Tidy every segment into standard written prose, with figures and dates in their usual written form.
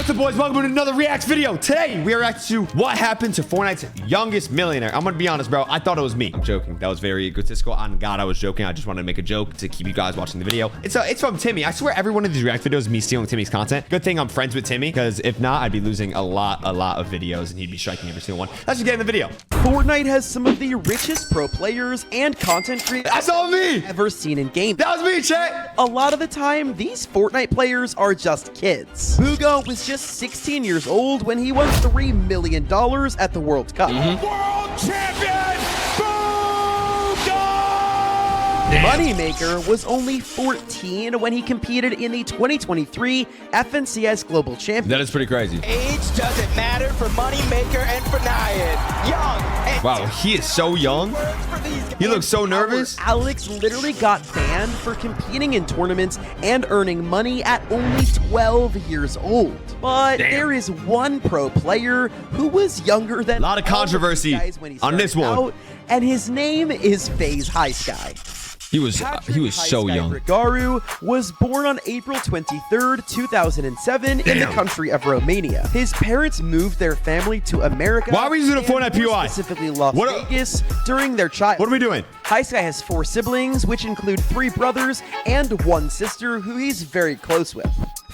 What's up, boys? Welcome to another Reacts video. Today, we are reacting to what happened to Fortnite's youngest millionaire. I'm gonna be honest, bro. I thought it was me. I'm joking. That was very egotistical. On God, I was joking. I just wanted to make a joke to keep you guys watching the video. It's from Timmy. I swear every one of these React videos is me stealing Timmy's content. Good thing I'm friends with Timmy, because if not, I'd be losing a lot of videos, and he'd be striking every single one. Let's just get in the video. Fortnite has some of the richest pro players and content creators That's all me. ever seen in gaming. That was me, chat. A lot of the time, these Fortnite players are just kids. Booga was just 16 years old when he won $3 million at the World Cup. World champion, Booga! Moneymaker was only 14 when he competed in the 2023 FNCS Global Championship. That is pretty crazy. Age doesn't matter for Moneymaker and for Nyan. Young and Wow, he is so young. He looks so nervous. Alex literally got banned for competing in tournaments and earning money at only 12 years old. But there is one pro player who was younger than A lot of controversy all of these guys when he on this started one. out, and his name is FaZe High Sky. He was so young. Grigaru was born on April 23rd, 2007 in the country of Romania. His parents moved their family to America. Why are we using a Fortnite and more POI? Specifically Las Vegas during their childhood. What are we doing? High Sky has 4 siblings, which include 3 brothers and 1 sister who he's very close with.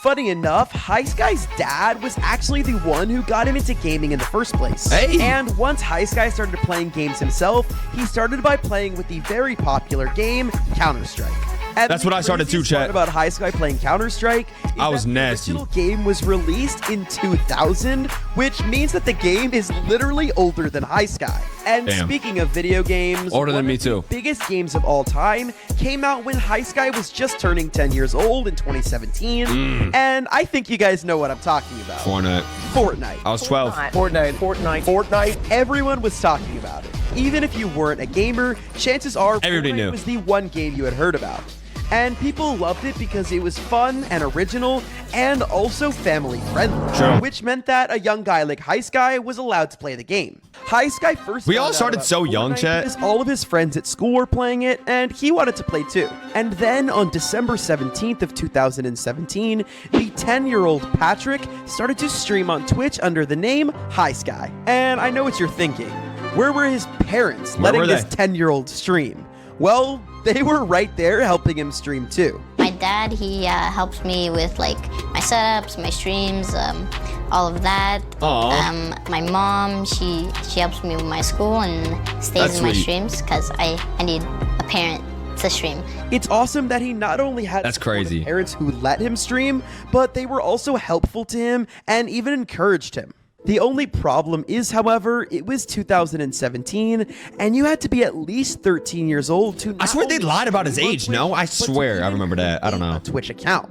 Funny enough, High Sky's dad was actually the one who got him into gaming in the first place. Hey! And once High Sky started playing games himself, he started by playing with the very popular game Counter-Strike. And That's what I started too, the craziest part chat. about High Sky playing Counter-Strike is I was that nasty. The original game was released in 2000, which means that the game is literally older than High Sky. And Damn. speaking of video games, Older than one me of the too. biggest games of all time came out when High Sky was just turning 10 years old in 2017. And I think you guys know what I'm talking about. Fortnite. I was 12. Fortnite. Everyone was talking about it. Even if you weren't a gamer, chances are Everybody Fortnite knew. was the one game you had heard about. And people loved it because it was fun and original and also family friendly. True. Which meant that a young guy like High Sky was allowed to play the game. High Sky first We found all out started about so young, Fortnite chat. because all of his friends at school were playing it and he wanted to play too. And then on December 17th of 2017, the 10-year-old Patrick started to stream on Twitch under the name High Sky. And I know what you're thinking. Where were his parents Where were letting this they? 10-year-old stream? Well, they were right there helping him stream too. My dad, he helps me with like my setups, my streams, all of that. Aw. My mom, she helps me with my school and stays That's in my sweet. streams because I need a parent to stream. It's awesome that he not only had That's supportive crazy. parents who let him stream, but they were also helpful to him and even encouraged him. The only problem is, however, it was 2017, and you had to be at least 13 years old to. I swear they lied about his not only age, no? Twitch, I but to swear, I even remember that. I don't create know. a Twitch account.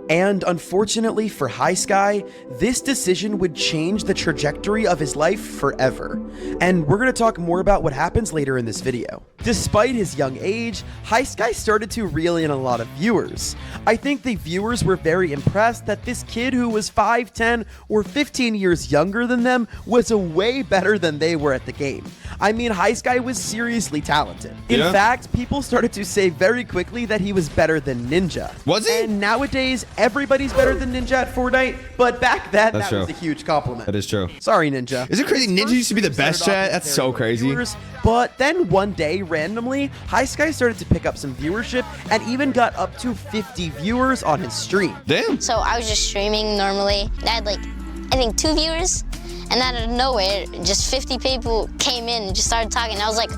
And unfortunately for High Sky, this decision would change the trajectory of his life forever. And we're going to talk more about what happens later in this video. Despite his young age, High Sky started to reel in a lot of viewers. I think the viewers were very impressed that this kid who was 5, 10, or 15 years younger than them was a way better than they were at the game. I mean, High Sky was seriously talented. In Yeah. fact, people started to say very quickly that he was better than Ninja. Was he? And nowadays, everybody's better than Ninja at Fortnite, but back then, That's that was true. a huge compliment. That is true. Sorry, Ninja. Is it crazy? His Ninja first used to be the stream best, started off chat? with That's very so low crazy. viewers, but then one day, randomly, High Sky started to pick up some viewership and even got up to 50 viewers on his stream. Damn. So I was just streaming normally. I had like, I think 2 viewers, and out of nowhere, just 50 people came in and just started talking. I was like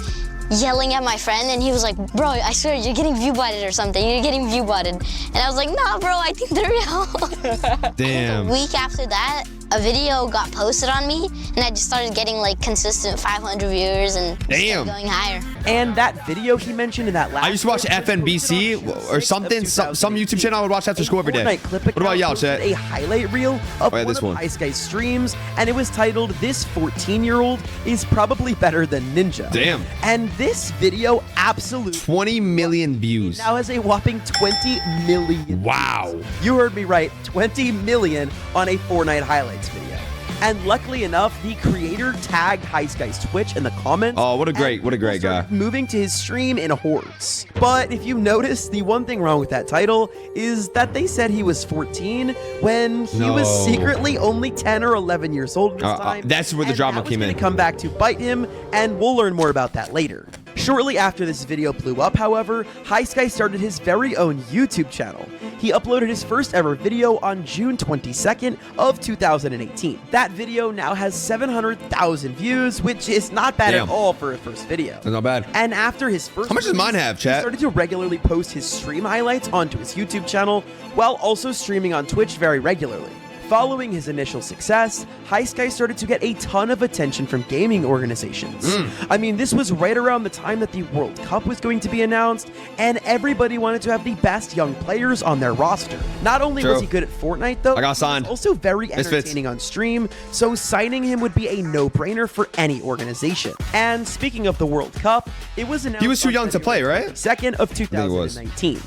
yelling at my friend, and he was like, bro, I swear you're getting view botted or something. You're getting view botted. And I was like, nah, bro, I think they're real. Damn. A week after that, a video got posted on me, and I just started getting like consistent 500 viewers and just Damn. kept going higher. And that video he mentioned in that last I used to watch clip was FNBC posted on or June 6th of something. Some YouTube 2018. channel I would watch after school every day. Fortnite clip What about account y'all, posted chat? a highlight reel of Oh, yeah, one this of one. High Sky's streams, and it was titled, "This 14-year-old is probably better than Ninja." Damn. And this video absolutely 20 million views. now has a whopping 20 million. Wow. You heard me right, 20 million on a Fortnite highlights video. And luckily enough, the creator tagged High Sky's Twitch in the comments. Oh, what a great guy. Moving to his stream in hordes. But if you notice, the one thing wrong with that title is that they said he was 14 when he was secretly only 10 or 11 years old at this time. That's where the drama came in. Come back to bite him, and we'll learn more about that later. Shortly after this video blew up, however, High Sky started his very own YouTube channel. He uploaded his first ever video on June 22nd of 2018. That video now has 700,000 views, which is not bad at all for a first video. That's not bad. And after his first How much does mine have, chat? He started to regularly post his stream highlights onto his YouTube channel, while also streaming on Twitch very regularly. Following his initial success, High Sky started to get a ton of attention from gaming organizations. I mean, this was right around the time that the World Cup was going to be announced, and everybody wanted to have the best young players on their roster. Not only was he good at Fortnite, though, I got signed. he was also very entertaining on stream, so signing him would be a no-brainer for any organization. And speaking of the World Cup, it was announced he was too young to play, right? 2nd of 2019.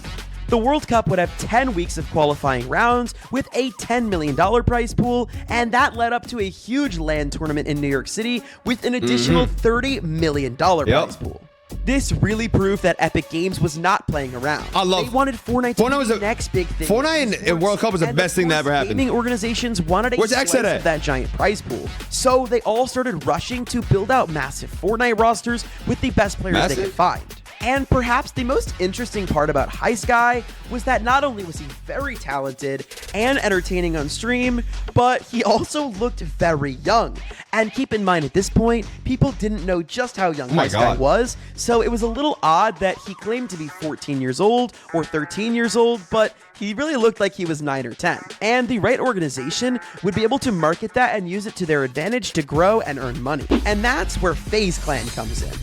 The World Cup would have 10 weeks of qualifying rounds with a $10 million prize pool, and that led up to a huge LAN tournament in New York City with an additional $30 million prize pool. This really proved that Epic Games was not playing around. They wanted Fortnite to be the next big thing. Fortnite and World Cup was the best thing that ever happened. Gaming organizations wanted a slice of that giant prize pool, so they all started rushing to build out massive Fortnite rosters with the best players they could find. And perhaps the most interesting part about High Sky was that not only was he very talented and entertaining on stream, but he also looked very young. And keep in mind, at this point, people didn't know just how young High Sky was, so it was a little odd that he claimed to be 14 years old or 13 years old, but he really looked like he was 9 or 10. And the right organization would be able to market that and use it to their advantage to grow and earn money. And that's where FaZe Clan comes in.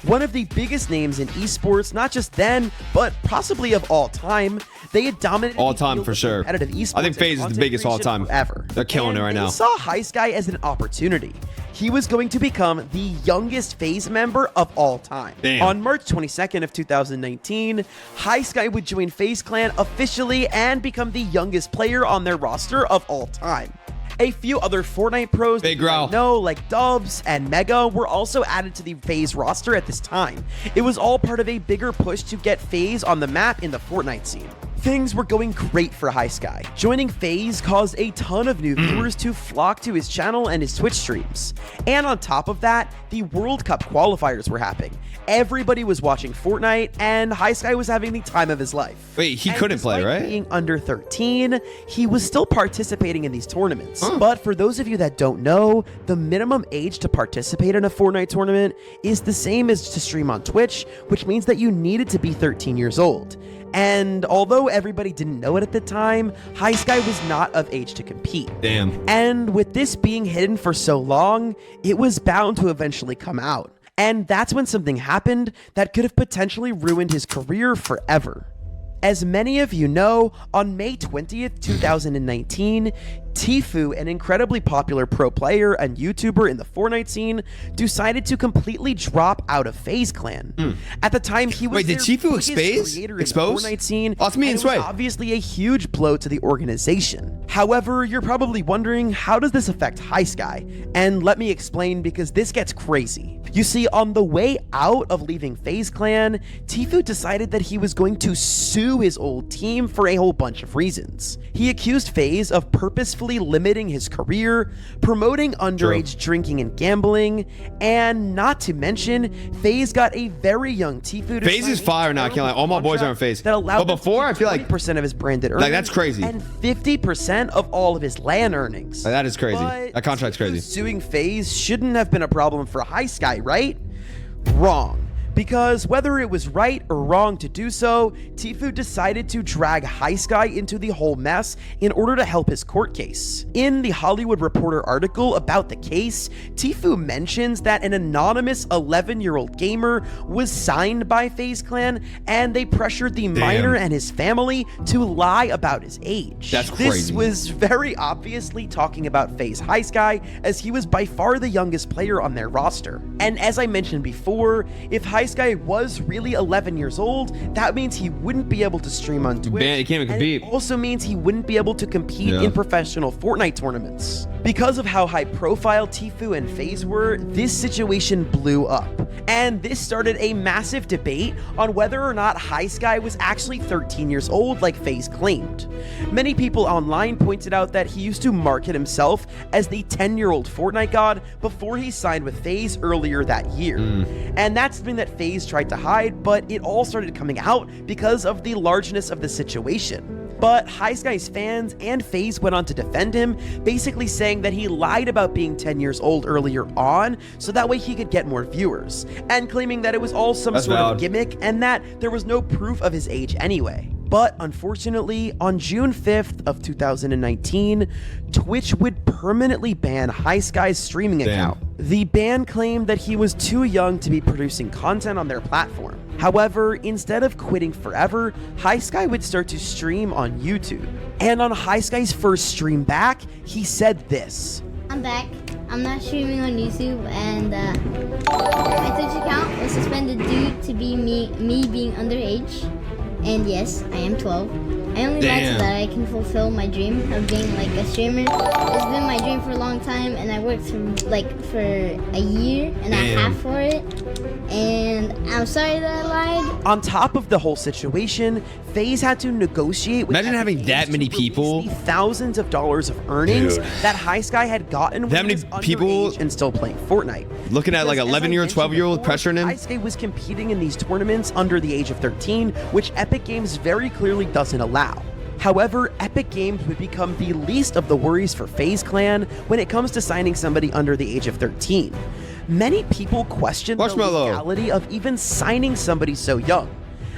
One of the biggest names in esports, not just then, but possibly of all time. They had dominated all time for sure. Competitive esports. I think FaZe is the biggest all time ever. They're killing it right now. They saw High Sky as an opportunity. He was going to become the youngest FaZe member of all time. On March 22nd of 2019, High Sky would join FaZe Clan officially and become the youngest player on their roster of all time. A few other Fortnite pros that you might know, like Dubs and Mega, were also added to the FaZe roster at this time. It was all part of a bigger push to get FaZe on the map in the Fortnite scene. Things were going great for High Sky. Joining FaZe caused a ton of new viewers to flock to his channel and his Twitch streams. And on top of that, the World Cup qualifiers were happening. Everybody was watching Fortnite, and High Sky was having the time of his life. Wait, he couldn't play, right? Being under 13, he was still participating in these tournaments. But for those of you that don't know, the minimum age to participate in a Fortnite tournament is the same as to stream on Twitch, which means that you needed to be 13 years old. And although everybody didn't know it at the time, High Sky was not of age to compete. And with this being hidden for so long, it was bound to eventually come out. And that's when something happened that could have potentially ruined his career forever. As many of you know, on May 20th, 2019, Tfue, an incredibly popular pro player and YouTuber in the Fortnite scene, decided to completely drop out of FaZe Clan. At the time, he was did Tfue expose? In the Fortnite scene, That's me and Sway. It was obviously a huge blow to the organization. However, you're probably wondering, how does this affect High Sky? And let me explain, because this gets crazy. You see, on the way out of leaving FaZe Clan, Tfue decided that he was going to sue his old team for a whole bunch of reasons. He accused FaZe of purposefully limiting his career, promoting underage drinking and gambling, and not to mention, FaZe got a very young Tfue. FaZe is fire now, can't lie. All my boys are on FaZe. But before, I feel like 20% of his branded earnings, like that's crazy, and 50% of all of his LAN earnings. Like, that is crazy. But that contract's crazy. Suing FaZe shouldn't have been a problem for High Sky, right? Wrong. Because whether it was right or wrong to do so, Tfue decided to drag High Sky into the whole mess in order to help his court case. In the Hollywood Reporter article about the case, Tfue mentions that an anonymous 11-year-old gamer was signed by FaZe Clan, and they pressured the minor and his family to lie about his age. That's crazy. This was very obviously talking about FaZe High Sky, as he was by far the youngest player on their roster. And as I mentioned before, if High Sky was really 11 years old, that means he wouldn't be able to stream on Twitch. He can't even compete. And it also means he wouldn't be able to compete in professional Fortnite tournaments. Because of how high profile Tfue and FaZe were, this situation blew up. And this started a massive debate on whether or not Highsky was actually 13 years old like FaZe claimed. Many people online pointed out that he used to market himself as the 10-year-old Fortnite god before he signed with FaZe earlier that year. And that's something that FaZe tried to hide, but it all started coming out because of the largeness of the situation. But Highsky's fans and FaZe went on to defend him, basically saying that he lied about being 10 years old earlier on, so that way he could get more viewers, and claiming that it was all some sort of gimmick and that there was no proof of his age anyway. But unfortunately, on June 5th of 2019, Twitch would permanently ban Highsky's streaming account. The ban claimed that he was too young to be producing content on their platform. However, instead of quitting forever, Highsky would start to stream on YouTube. And on Highsky's first stream back, he said this. I'm back. I'm not streaming on YouTube, and my Twitch account was suspended due to me being underage. And yes, I am 12. I only like so that I can fulfill my dream of being like a streamer. It's been my dream for a long time, and I worked for a year and a half for it. And I'm sorry that I lied. On top of the whole situation, FaZe had to negotiate with Imagine having that many people, the thousands of dollars of earnings that Highsky had gotten when he was underage and still playing Fortnite. Looking at like 11-year-old, 12-year-old pressuring him. Highsky was competing in these tournaments under the age of 13, which Epic Games very clearly doesn't allow. However, Epic Games would become the least of the worries for FaZe Clan when it comes to signing somebody under the age of 13. Many people question the legality of even signing somebody so young.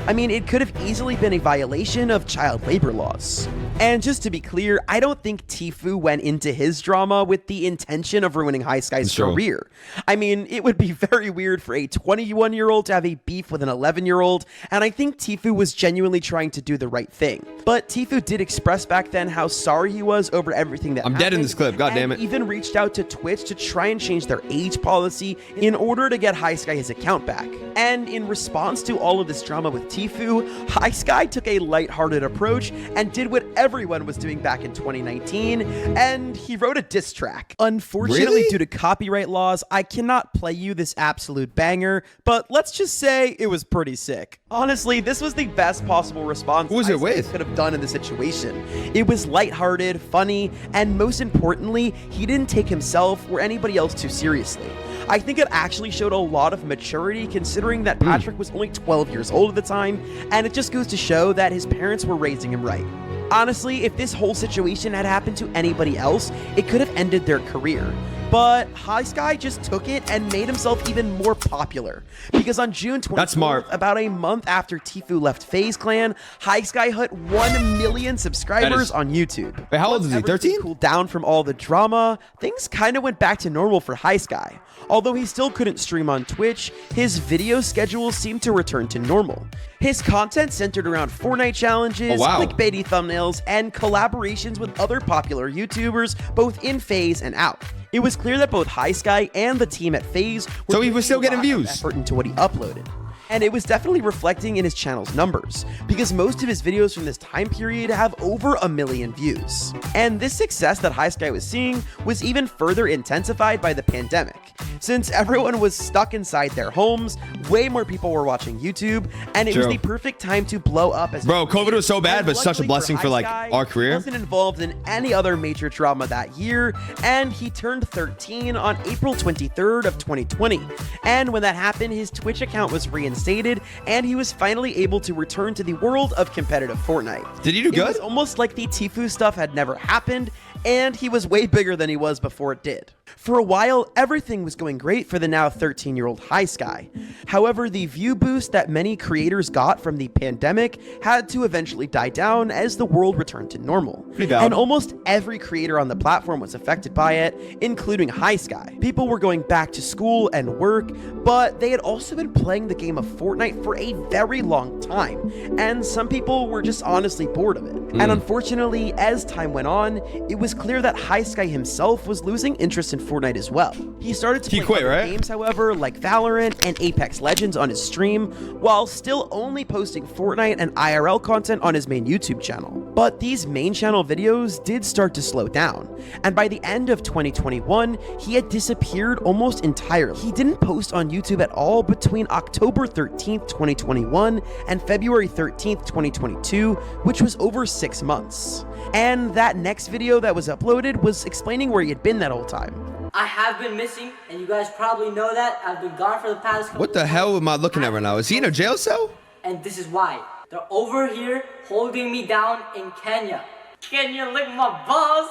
I mean, it could have easily been a violation of child labor laws. And just to be clear, I don't think Tfue went into his drama with the intention of ruining Highsky's career. I mean, it would be very weird for a 21-year-old to have a beef with an 11-year-old, and I think Tfue was genuinely trying to do the right thing. But Tfue did express back then how sorry he was over everything that happened. I'm dead in this clip, god damn it. Even reached out to Twitch to try and change their age policy in order to get Highsky his account back. And in response to all of this drama with Tfue, Highsky took a lighthearted approach and did what everyone was doing back in 2019, and he wrote a diss track. Unfortunately, due to copyright laws, I cannot play you this absolute banger, but let's just say it was pretty sick. Honestly, this was the best possible response Highsky could have done in the situation. It was lighthearted, funny, and most importantly, he didn't take himself or anybody else too seriously. I think it actually showed a lot of maturity considering that Patrick was only 12 years old at the time, and it just goes to show that his parents were raising him right. Honestly, if this whole situation had happened to anybody else, it could have ended their career. But Highsky just took it and made himself even more popular. Because on June 24th, about a month after Tfue left FaZe Clan, Highsky hit 1 million subscribers on YouTube. Wait, how old is he, 13? Cooled down from all the drama, things kind of went back to normal for Highsky. Although he still couldn't stream on Twitch, his video schedule seemed to return to normal. His content centered around Fortnite challenges, clickbaity thumbnails, and collaborations with other popular YouTubers, both in FaZe and out. It was clear that both Highsky and the team at FaZe were so he was still getting views. Effort into what he uploaded. And it was definitely reflecting in his channel's numbers, because most of his videos from this time period have over 1 million views. And this success that Highsky was seeing was even further intensified by the pandemic. Since everyone was stuck inside their homes, way more people were watching YouTube, and it was the perfect time to blow up as COVID was so bad, but such a blessing for like our career. He wasn't involved in any other major drama that year, and he turned 13 on April 23rd of 2020. And when that happened, his Twitch account was reinstated, and he was finally able to return to the world of competitive Fortnite. Did he do good? It was almost like the Tfue stuff had never happened, and he was way bigger than he was before it did. For a while, everything was going great for the now 13-year-old Highsky. However, the view boost that many creators got from the pandemic had to eventually die down as the world returned to normal. And almost every creator on the platform was affected by it, including Highsky. People were going back to school and work, but they had also been playing the game of Fortnite for a very long time, and some people were just honestly bored of it. And unfortunately, as time went on, it was clear that Highsky himself was losing interest in in Fortnite as well. He started to He play quit, other right? games, however, like Valorant and Apex Legends on his stream, while still only posting Fortnite and IRL content on his main YouTube channel. But these main channel videos did start to slow down, and by the end of 2021, he had disappeared almost entirely. He didn't post on YouTube at all between October 13th, 2021 and February 13th, 2022, which was over 6 months. And that next video that was uploaded was explaining where he had been that whole time. I have been missing, and you guys probably know that. I've been gone for the past couple What the hell am I looking at right now? Is he in a jail cell? And this is why. They're over here holding me down in Kenya. Can you lick my balls?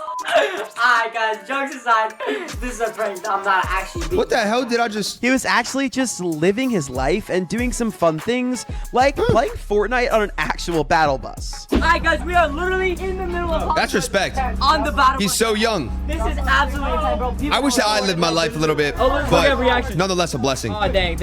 Alright guys, jokes aside, this is a prank. I'm not actually being... What the hell did I just... He was actually just living his life and doing some fun things, like playing Fortnite on an actual battle bus. Alright guys, we are literally in the middle of... That's respect. On the battle He's bus. so young. This is absolutely insane, bro. People I wish that I lived my life a little bit, look at but reaction. nonetheless a blessing. Oh dang,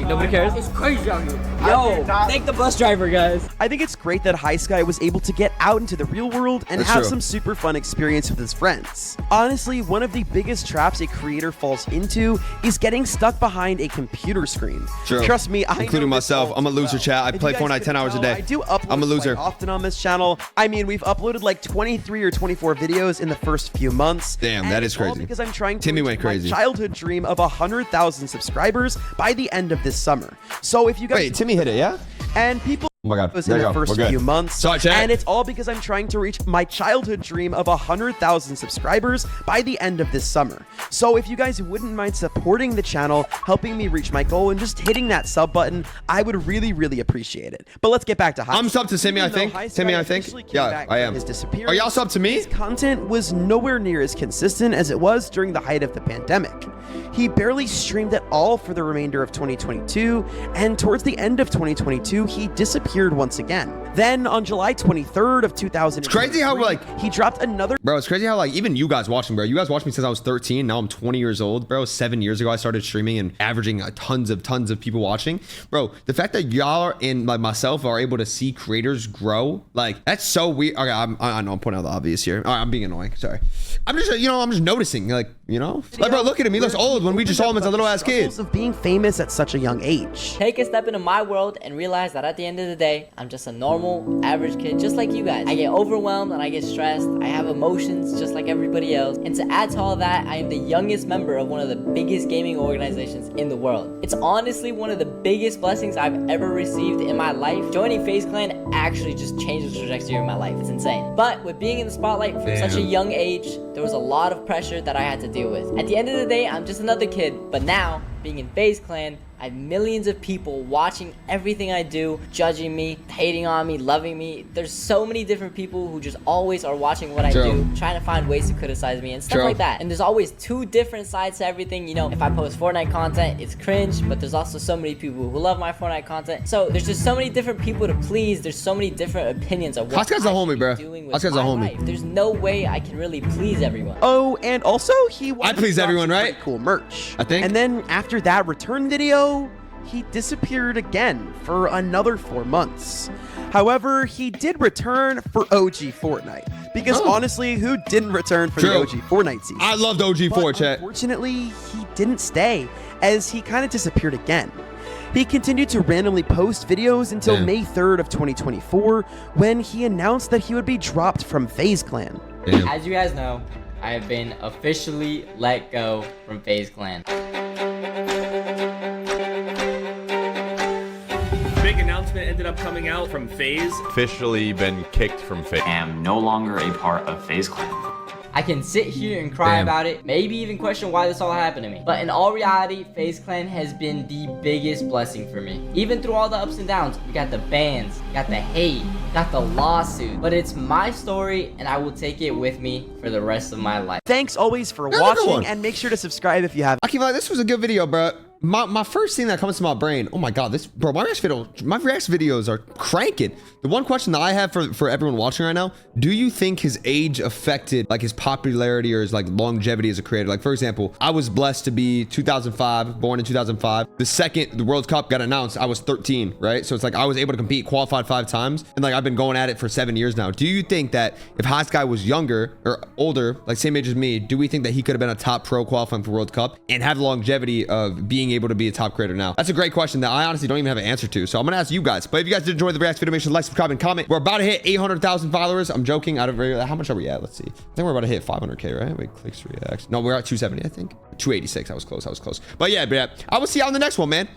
nobody cares. It's crazy out here. Yo, thank the bus driver, guys. I think it's great that High Sky was able to get out into the real world and That's have true. some super fun experience with his friends. Honestly, one of the biggest traps a creator falls into is getting stuck behind a computer screen. True. Trust me, I Including know this myself. all I'm a too loser, well. chat. I If play you guys Fortnite couldn't 10 hours a tell, day. I do upload I'm a loser. quite often on this channel. I mean, we've uploaded like 23 or 24 videos in the first few months. Damn, and that is it's all crazy. because I'm trying to Timmy reach went my crazy. childhood dream of 100,000 subscribers by the end of this summer. So if you guys Wait, Timmy hit it, yeah? and people Oh my God. was There in you the go. first We're good. few months. Sorry, chat. And it's all because I'm trying to reach my childhood dream of 100,000 subscribers by the end of this summer. So if you guys wouldn't mind supporting the channel, helping me reach my goal, and just hitting that sub button, I would really, really appreciate it. But let's get back to High I'm subbed to Timmy, I Even though think. High Sky Timmy, I think. officially came Yeah, back I from am. his disappearance, Are y'all subbed to me? his content was nowhere near as consistent as it was during the height of the pandemic. He barely streamed at all for the remainder of 2022, and towards the end of 2022, he disappeared once again. Then on July 23rd of 2000, It's crazy how, like... he dropped another Bro, it's crazy how, like, even you guys watching, bro. You guys watched me since I was 13. Now I'm 20 years old, bro. 7 years ago, I started streaming and averaging tons of people watching. Bro, the fact that y'all are, and like myself are able to see creators grow, like, that's so weird. Okay, I know I'm pointing out the obvious here. All right, I'm being annoying. Sorry. I'm just, I'm just noticing, like, like, bro, look at him. He looks old when we just saw him as a little ass kid. of being famous at such a young age. Take a step into my world and realize that at the end of the day, I'm just a normal, average kid just like you guys. I get overwhelmed and I get stressed. I have emotions just like everybody else. And to add to all that, I am the youngest member of one of the biggest gaming organizations in the world. It's honestly one of the biggest blessings I've ever received in my life. Joining FaZe Clan actually just changed the trajectory of my life. It's insane. But with being in the spotlight from such a young age, there was a lot of pressure that I had to deal with. At the end of the day, I'm just another kid, but now, being in FaZe Clan, I have millions of people watching everything I do, judging me, hating on me, loving me. There's so many different people who just always are watching what I do, trying to find ways to criticize me and stuff like that. And there's always two different sides to everything. If I post Fortnite content, it's cringe, but there's also so many people who love my Fortnite content. So there's just so many different people to please. There's so many different opinions of what Oscar's a I homie, should be bro. doing with Oscar's a my homie. life. There's no way I can really please everyone. Oh, and also he I please everyone, right? Cool merch, I think. And then after that return video, he disappeared again for another 4 months. However, he did return for OG Fortnite. Because honestly, who didn't return for the OG Fortnite season? I loved OG4, But chat. unfortunately, he didn't stay, as he kind of disappeared again. He continued to randomly post videos until May 3rd of 2024, when he announced that he would be dropped from FaZe Clan. As you guys know, I have been officially let go from FaZe Clan. Big announcement ended up coming out from FaZe. Officially been kicked from FaZe. I am no longer a part of FaZe Clan. I can sit here and cry about it, maybe even question why this all happened to me. But in all reality, FaZe Clan has been the biggest blessing for me. Even through all the ups and downs, we got the bans, got the hate, got the lawsuit. But it's my story, and I will take it with me for the rest of my life. Thanks always for Another watching, one. and make sure to subscribe if you haven't. I keep like, this was a good video, bro. my first thing that comes to my brain, oh my God, my reaction videos are cranking. The one question that I have for everyone watching right now, do you think his age affected like his popularity or his like longevity as a creator? Like for example, I was blessed to be 2005, born in 2005. The second the World Cup got announced, I was 13, right? So it's like I was able to compete, qualified 5 times, and like I've been going at it for 7 years now. Do you think that if Guy was younger or older, like same age as me, do we think that he could have been a top pro qualifying for World Cup and have the longevity of being able to be a top creator now? That's a great question that I honestly don't even have an answer to. So I'm gonna ask you guys. But if you guys did enjoy the reaction video, make sure to like, subscribe, and comment. We're about to hit 800,000 followers. I'm joking. How much are we at? Let's see. I think we're about to hit 500K, right? Wait, Clix reacts. No, we're at 270, I think. 286. I was close. But yeah, I will see you on the next one, man.